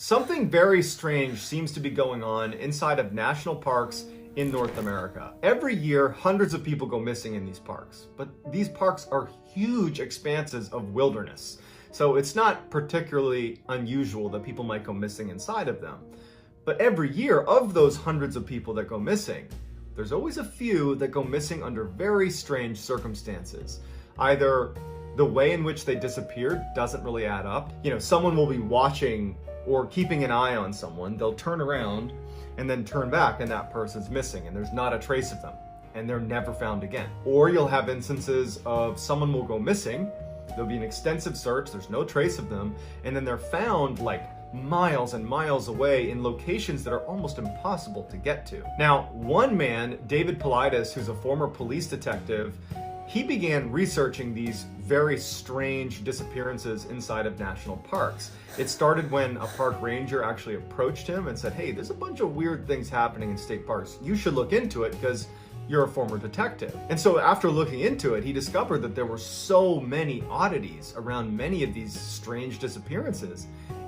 Something very strange seems to be going on inside of national parks in North America. Every year, hundreds of people go missing in these parks, but these parks are huge expanses of wilderness. So it's not particularly unusual that people might go missing inside of them. But every year, of those hundreds of people that go missing, there's always a few that go missing under very strange circumstances. Either the way in which they disappeared doesn't really add up. Someone will be watching or keeping an eye on someone, they'll turn around and then turn back and that person's missing and there's not a trace of them and they're never found again. Or you'll have instances of someone will go missing, there'll be an extensive search, there's no trace of them, and then they're found like miles and miles away in locations that are almost impossible to get to. Now, one man, David Paulides, who's a former police detective, he began researching these very strange disappearances inside of national parks. It started when a park ranger actually approached him and said, hey, there's a bunch of weird things happening in state parks. You should look into it because you're a former detective. And so after looking into it, he discovered that there were so many oddities around many of these strange disappearances.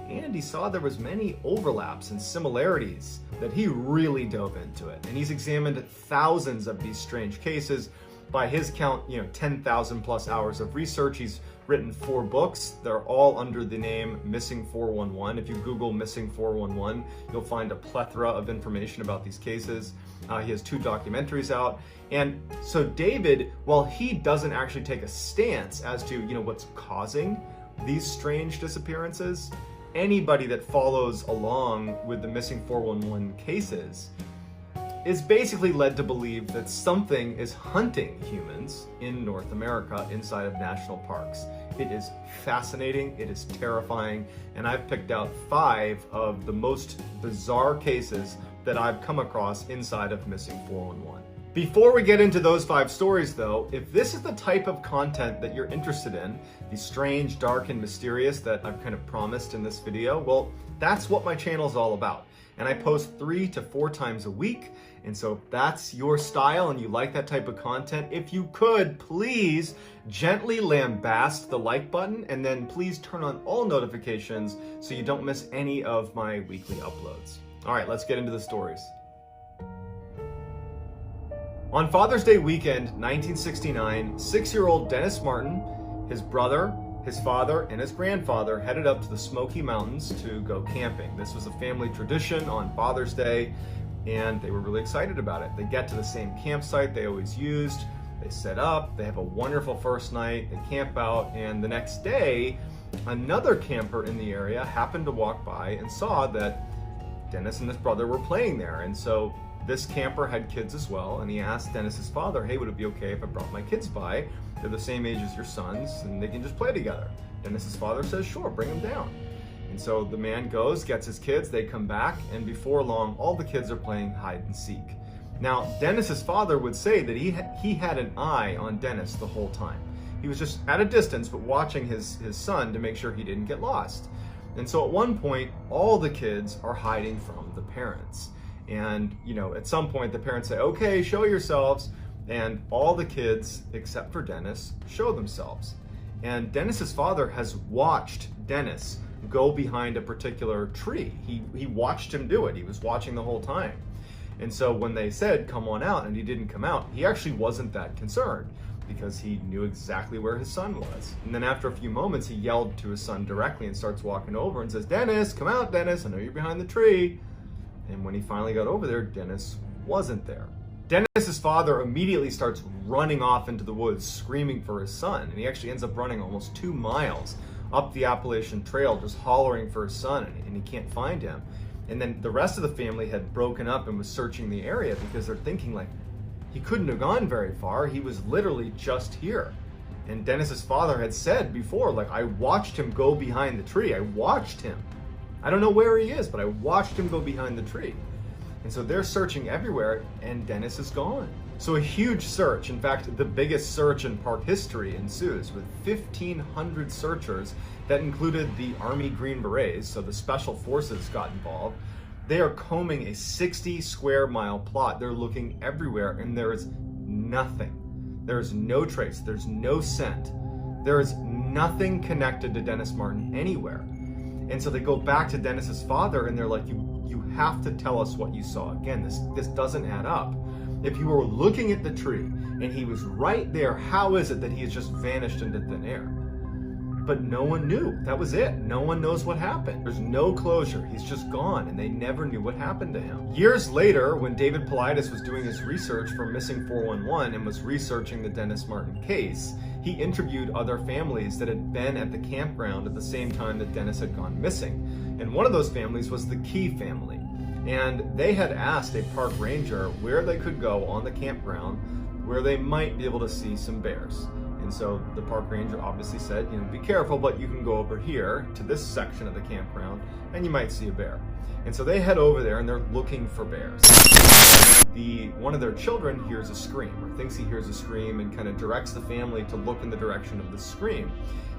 And he saw there was many overlaps and similarities that he really dove into it. And he's examined thousands of these strange cases. By his count, 10,000 plus hours of research. He's written 4 books. They're all under the name Missing 411. If you Google Missing 411, you'll find a plethora of information about these cases. He has 2 documentaries out. And so David, while he doesn't actually take a stance as to, what's causing these strange disappearances, anybody that follows along with the Missing 411 cases is basically led to believe that something is hunting humans in North America inside of national parks. It is fascinating, it is terrifying, and I've picked out 5 of the most bizarre cases that I've come across inside of Missing 411. Before we get into those 5 stories though, if this is the type of content that you're interested in, the strange, dark, and mysterious that I've kind of promised in this video, well, that's what my channel is all about. And I post 3 to 4 times a week. And so if that's your style and you like that type of content, if you could, please gently lambast the like button and then please turn on all notifications so you don't miss any of my weekly uploads. All right, let's get into the stories. On Father's Day weekend, 1969, 6-year-old Dennis Martin, his brother, his father, and his grandfather headed up to the Smoky Mountains to go camping. This was a family tradition on Father's Day, and they were really excited about it. They get to the same campsite they always used, they set up, they have a wonderful first night, they camp out, and the next day, another camper in the area happened to walk by and saw that Dennis and his brother were playing there. And so this camper had kids as well, and he asked Dennis's father, hey, would it be okay if I brought my kids by? They're the same age as your sons, and they can just play together. Dennis's father says, sure, bring them down. And so the man goes, gets his kids, they come back, and before long, all the kids are playing hide and seek. Now, Dennis's father would say that he had an eye on Dennis the whole time. He was just at a distance, but watching his son to make sure he didn't get lost. And so at one point, all the kids are hiding from the parents. And, at some point, the parents say, okay, show yourselves. And all the kids, except for Dennis, show themselves. And Dennis's father has watched Dennis go behind a particular tree. He watched him do it. He was watching the whole time. And so when they said, come on out, and he didn't come out, he actually wasn't that concerned because he knew exactly where his son was. And then after a few moments, he yelled to his son directly and starts walking over and says, Dennis, come out, Dennis, I know you're behind the tree. And when he finally got over there, Dennis wasn't there. Dennis's father immediately starts running off into the woods, screaming for his son. And he actually ends up running almost 2 miles up the Appalachian Trail, just hollering for his son, and he can't find him. And then the rest of the family had broken up and was searching the area because they're thinking like, he couldn't have gone very far. He was literally just here. And Dennis's father had said before, like, I watched him go behind the tree. I watched him. I don't know where he is, but I watched him go behind the tree. And so they're searching everywhere, and Dennis is gone. So a huge search, in fact, the biggest search in park history ensues with 1,500 searchers that included the Army Green Berets, so the special forces got involved. They are combing a 60 square mile plot. They're looking everywhere, and there is nothing. There is no trace. There's no scent. There is nothing connected to Dennis Martin anywhere. And so they go back to Dennis's father and they're like, you have to tell us what you saw. Again, this doesn't add up. If you were looking at the tree and he was right there, how is it that he has just vanished into thin air? But no one knew. That was it. No one knows what happened. There's no closure. He's just gone, and they never knew what happened to him. Years later, when David Paulides was doing his research for Missing 411 and was researching the Dennis Martin case, he interviewed other families that had been at the campground at the same time that Dennis had gone missing. And one of those families was the Key family. And they had asked a park ranger where they could go on the campground where they might be able to see some bears. And so the park ranger obviously said, be careful, but you can go over here to this section of the campground and you might see a bear. And so they head over there and they're looking for bears. One of their children hears a scream, or thinks he hears a scream, and kind of directs the family to look in the direction of the scream.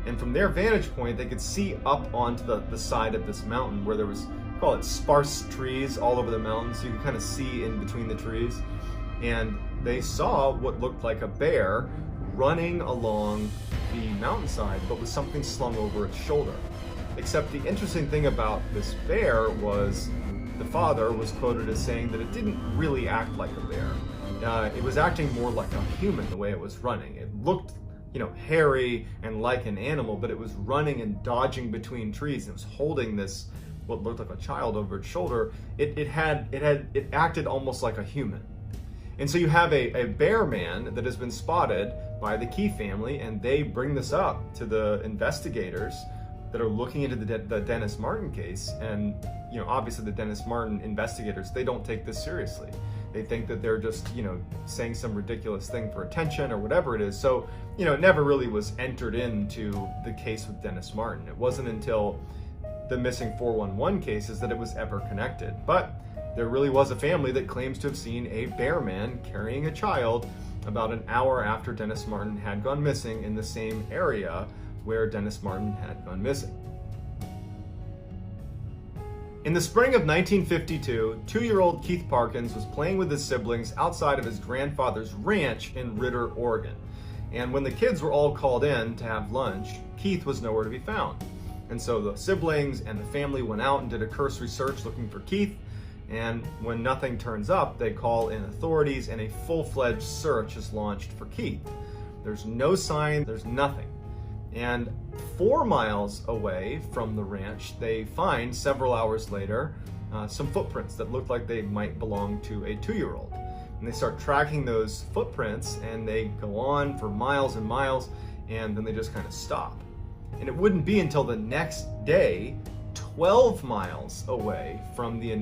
And from their vantage point, they could see up onto the side of this mountain where there was, call it sparse trees all over the mountain, so you could kind of see in between the trees. And they saw what looked like a bear running along the mountainside, but with something slung over its shoulder. Except the interesting thing about this bear was the father was quoted as saying that it didn't really act like a bear. It was acting more like a human the way it was running. It looked, hairy and like an animal, but it was running and dodging between trees. It was holding this, what looked like a child over its shoulder. It acted almost like a human. And so you have a bear man that has been spotted by the Key family, and they bring this up to the investigators that are looking into the Dennis Martin case. And obviously the Dennis Martin investigators, they don't take this seriously. They think that they're just saying some ridiculous thing for attention or whatever it is. So it never really was entered into the case with Dennis Martin. It wasn't until the Missing 411 cases that it was ever connected. But there really was a family that claims to have seen a bear man carrying a child about an hour after Dennis Martin had gone missing in the same area where Dennis Martin had gone missing. In the spring of 1952, 2-year-old Keith Parkins was playing with his siblings outside of his grandfather's ranch in Ritter, Oregon. And when the kids were all called in to have lunch, Keith was nowhere to be found. And so the siblings and the family went out and did a cursory search looking for Keith. And when nothing turns up, they call in authorities and a full-fledged search is launched for Keith. There's no sign, there's nothing. And 4 miles away from the ranch, they find, several hours later, some footprints that look like they might belong to a 2-year-old. And they start tracking those footprints, and they go on for miles and miles, and then they just kind of stop. And it wouldn't be until the next day, 12 miles away from the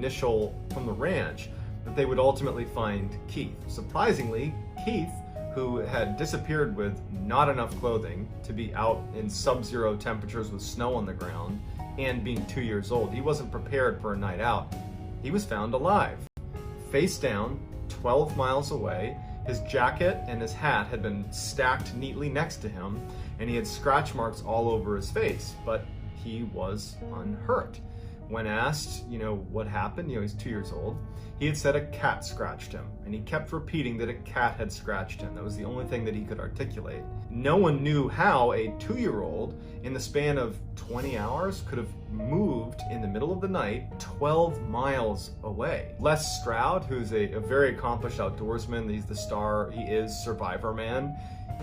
ranch, that they would ultimately find Keith. Surprisingly, Keith, who had disappeared with not enough clothing to be out in sub-zero temperatures with snow on the ground and being 2 years old, he wasn't prepared for a night out. He was found alive, face down, 12 miles away. His jacket and his hat had been stacked neatly next to him, and he had scratch marks all over his face, but he was unhurt. When asked, what happened, he's 2 years old, he had said a cat scratched him, and he kept repeating that a cat had scratched him. That was the only thing that he could articulate. No one knew how a 2-year-old, in the span of 20 hours, could have moved in the middle of the night 12 miles away. Les Stroud, who's a very accomplished outdoorsman, he's the star, he is Survivor Man.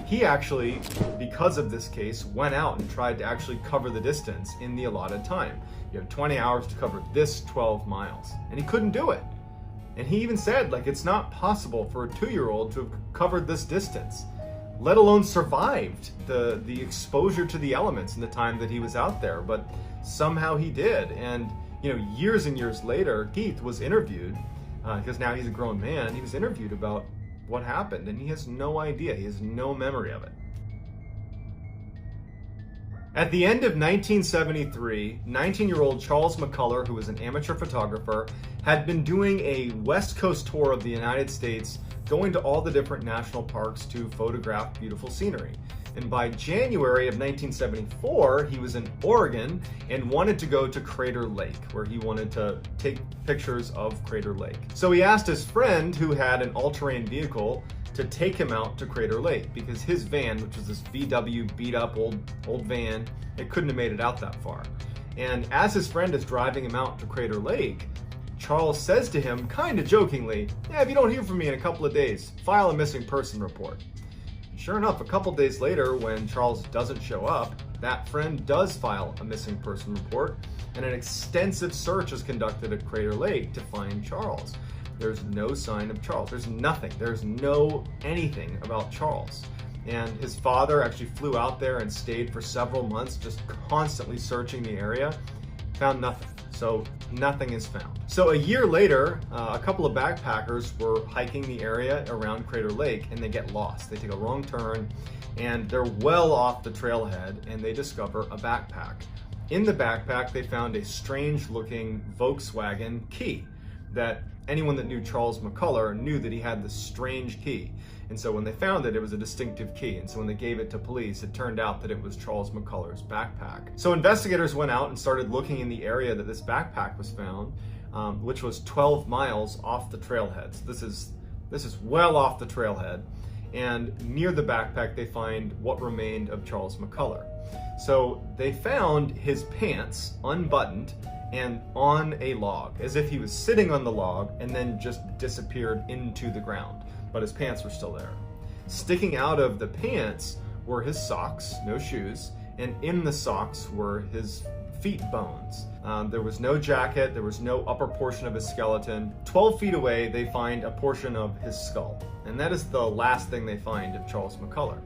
He actually, because of this case, went out and tried to actually cover the distance in the allotted time. You have 20 hours to cover this 12 miles, and he couldn't do it. And he even said, it's not possible for a 2-year-old to have covered this distance, let alone survived the exposure to the elements in the time that he was out there. But somehow he did. And, years and years later, Keith was interviewed, because now he's a grown man, he was interviewed about what happened, and he has no idea. He has no memory of it. At the end of 1973, 19-year-old Charles McCullough, who was an amateur photographer, had been doing a West Coast tour of the United States, going to all the different national parks to photograph beautiful scenery. And by January of 1974, he was in Oregon and wanted to go to Crater Lake, where he wanted to take pictures of Crater Lake. So he asked his friend, who had an all-terrain vehicle, to take him out to Crater Lake, because his van, which was this VW beat up old van, it couldn't have made it out that far. And as his friend is driving him out to Crater Lake, Charles says to him, kind of jokingly, "Yeah, if you don't hear from me in a couple of days, file a missing person report." Sure enough, a couple days later, when Charles doesn't show up, that friend does file a missing person report, and an extensive search is conducted at Crater Lake to find Charles. There's no sign of Charles. There's nothing. There's no anything about Charles. And his father actually flew out there and stayed for several months, just constantly searching the area. Found nothing. So nothing is found. So a year later, a couple of backpackers were hiking the area around Crater Lake, and they get lost. They take a wrong turn, and they're well off the trailhead, and they discover a backpack. In the backpack, they found a strange-looking Volkswagen key that anyone that knew Charles McCullough knew that he had this strange key. And so when they found it, it was a distinctive key. And so when they gave it to police, it turned out that it was Charles McCullough's backpack. So investigators went out and started looking in the area that this backpack was found, which was 12 miles off the trailhead. So this is well off the trailhead. And near the backpack, they find what remained of Charles McCullough. So they found his pants unbuttoned and on a log, as if he was sitting on the log and then just disappeared into the ground, but his pants were still there. Sticking out of the pants were his socks, no shoes, and in the socks were his feet bones. There was no jacket, there was no upper portion of his skeleton. 12 feet away, they find a portion of his skull, and that is the last thing they find of Charles McCullough.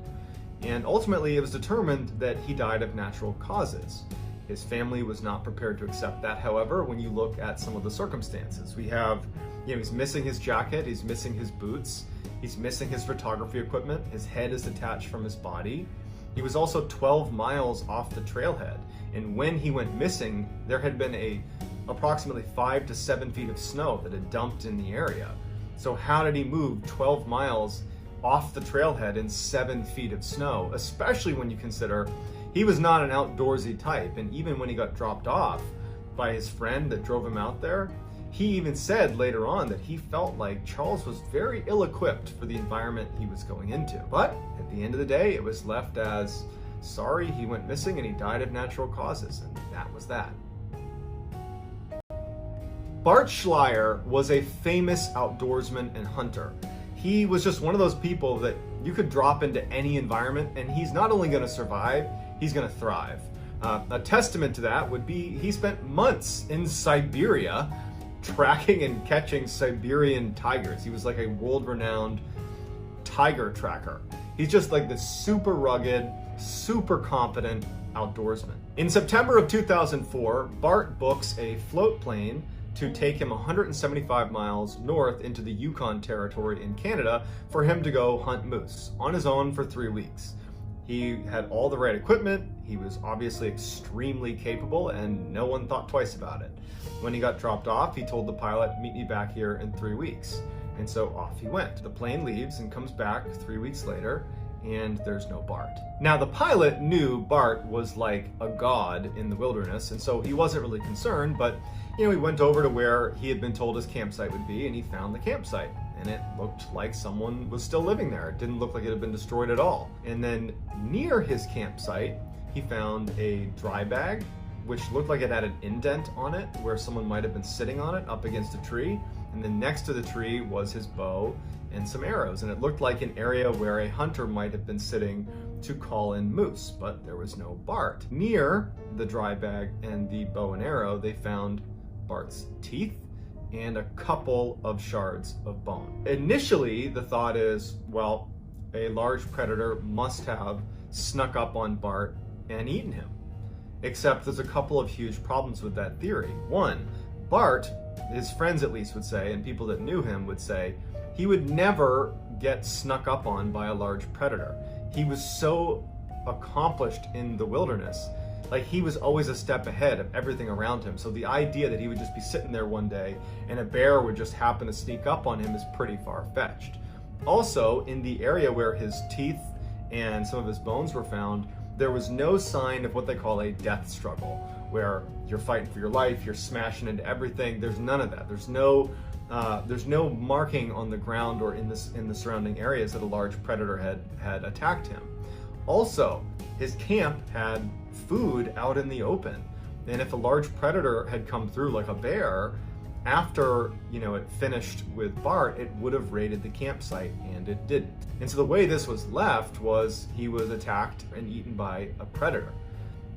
And ultimately, it was determined that he died of natural causes. His family was not prepared to accept that, however, when you look at some of the circumstances. We have, he's missing his jacket, he's missing his boots, he's missing his photography equipment, his head is detached from his body. He was also 12 miles off the trailhead, and when he went missing, there had been approximately 5 to 7 feet of snow that had dumped in the area. So how did he move 12 miles off the trailhead in 7 feet of snow, especially when you consider he was not an outdoorsy type, and even when he got dropped off by his friend that drove him out there, he even said later on that he felt like Charles was very ill-equipped for the environment he was going into. But at the end of the day, it was left as, sorry, he went missing and he died of natural causes, and that was that. Bart Schleyer was a famous outdoorsman and hunter. He was just one of those people that you could drop into any environment and he's not only going to survive, he's going to thrive. A testament to that would be he spent months in Siberia tracking and catching Siberian tigers. He was like a world-renowned tiger tracker. He's just like this super rugged, super competent outdoorsman. In September of 2004, Bart books a float plane to take him 175 miles north into the Yukon Territory in Canada for him to go hunt moose on his own for 3 weeks. He had all the right equipment, he was obviously extremely capable, and no one thought twice about it. When he got dropped off, he told the pilot, "Meet me back here in 3 weeks." And so off he went. The plane leaves and comes back 3 weeks later, and there's no Bart. Now the pilot knew Bart was like a god in the wilderness, and so he wasn't really concerned, but he went over to where he had been told his campsite would be, and he found the campsite. And it looked like someone was still living there. It didn't look like it had been destroyed at all. And then near his campsite, he found a dry bag, which looked like it had an indent on it where someone might have been sitting on it up against a tree. And then next to the tree was his bow and some arrows. And it looked like an area where a hunter might have been sitting to call in moose, but there was no Bart. Near the dry bag and the bow and arrow, they found Bart's teeth and a couple of shards of bone. Initially, the thought is, well, a large predator must have snuck up on Bart and eaten him. Except there's a couple of huge problems with that theory. One, Bart, his friends at least would say, and people that knew him would say, he would never get snuck up on by a large predator. He was so accomplished in the wilderness. Like, he was always a step ahead of everything around him. So the idea that he would just be sitting there one day and a bear would just happen to sneak up on him is pretty far-fetched. Also, in the area where his teeth and some of his bones were found, there was no sign of what they call a death struggle, where you're fighting for your life, you're smashing into everything. There's none of that. There's no marking on the ground or in the surrounding areas that a large predator had attacked him. Also, his camp had food out in the open. And if a large predator had come through like a bear, after, it finished with Bart, it would have raided the campsite, and it didn't. And so the way this was left was he was attacked and eaten by a predator.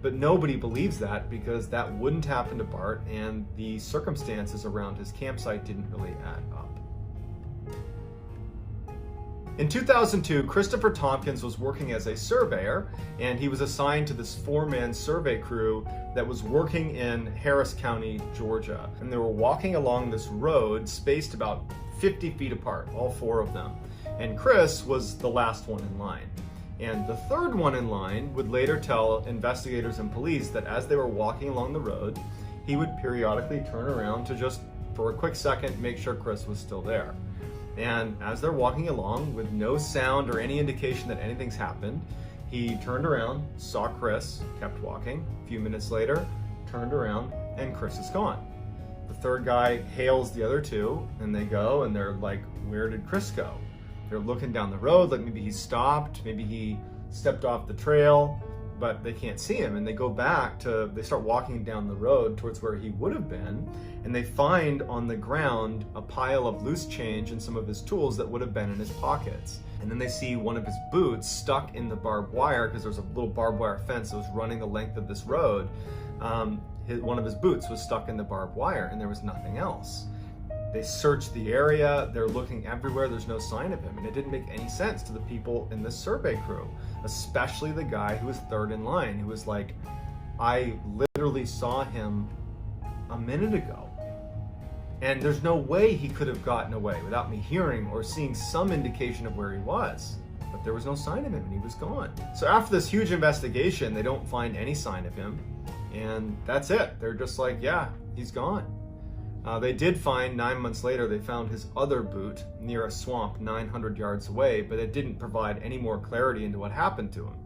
But nobody believes that because that wouldn't happen to Bart, and the circumstances around his campsite didn't really add up. In 2002, Christopher Tompkins was working as a surveyor, and he was assigned to this 4-man survey crew that was working in Harris County, Georgia. And they were walking along this road spaced about 50 feet apart, all 4 of them. And Chris was the last one in line. And the third one in line would later tell investigators and police that as they were walking along the road, he would periodically turn around to just, for a quick second, make sure Chris was still there. And as they're walking along with no sound or any indication that anything's happened, he turned around, saw Chris, kept walking. A few minutes later, turned around, and Chris is gone. The third guy hails the other 2, and they go, and they're like, where did Chris go? They're looking down the road, like maybe he stopped, maybe he stepped off the trail, but they can't see him. And they go back they start walking down the road towards where he would have been, and they find on the ground a pile of loose change and some of his tools that would have been in his pockets. And then they see one of his boots stuck in the barbed wire, because there's a little barbed wire fence that was running the length of this road. One of his boots was stuck in the barbed wire, and there was nothing else. They search the area, they're looking everywhere, there's no sign of him, and it didn't make any sense to the people in this survey crew, especially the guy who was third in line, who was like, I literally saw him a minute ago, and there's no way he could have gotten away without me hearing or seeing some indication of where he was. But there was no sign of him, and he was gone. So after this huge investigation, they don't find any sign of him, and that's it. They're just like, yeah, he's gone. They did find, 9 months later, they found his other boot near a swamp 900 yards away, but it didn't provide any more clarity into what happened to him.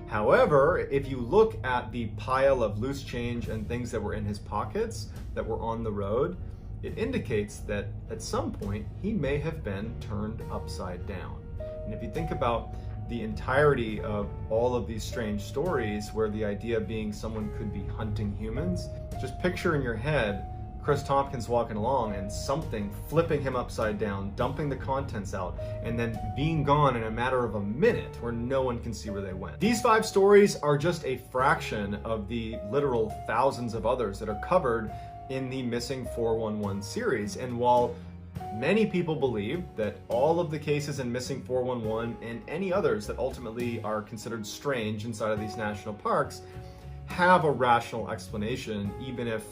However, if you look at the pile of loose change and things that were in his pockets that were on the road, it indicates that at some point he may have been turned upside down. And if you think about the entirety of all of these strange stories, where the idea being someone could be hunting humans, just picture in your head Chris Tompkins walking along and something flipping him upside down, dumping the contents out, and then being gone in a matter of a minute where no one can see where they went. These 5 stories are just a fraction of the literal thousands of others that are covered in the Missing 411 series. And while many people believe that all of the cases in Missing 411 and any others that ultimately are considered strange inside of these national parks have a rational explanation, even if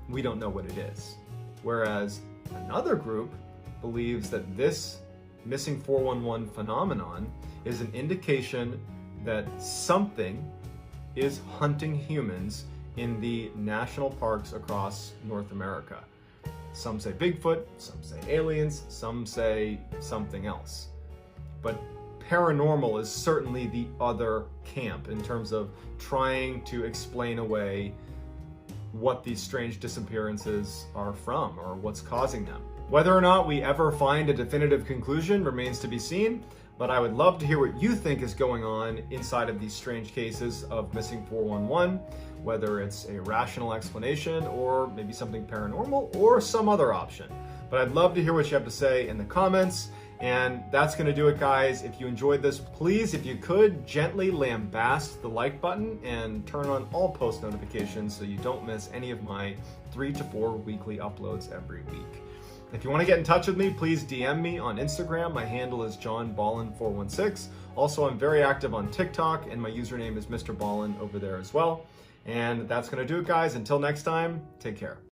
we don't know what it is. Whereas another group believes that this Missing 411 phenomenon is an indication that something is hunting humans in the national parks across North America. Some say Bigfoot, some say aliens, some say something else. But paranormal is certainly the other camp in terms of trying to explain away what these strange disappearances are from or what's causing them. Whether or not we ever find a definitive conclusion remains to be seen, but I would love to hear what you think is going on inside of these strange cases of Missing 411, whether it's a rational explanation or maybe something paranormal or some other option. But I'd love to hear what you have to say in the comments. And that's going to do it, guys. If you enjoyed this, please, if you could, gently lambast the like button and turn on all post notifications so you don't miss any of my 3 to 4 weekly uploads every week. If you want to get in touch with me, please DM me on Instagram. My handle is johnballen416. Also, I'm very active on TikTok, and my username is mrballen over there as well. And that's going to do it, guys. Until next time, take care.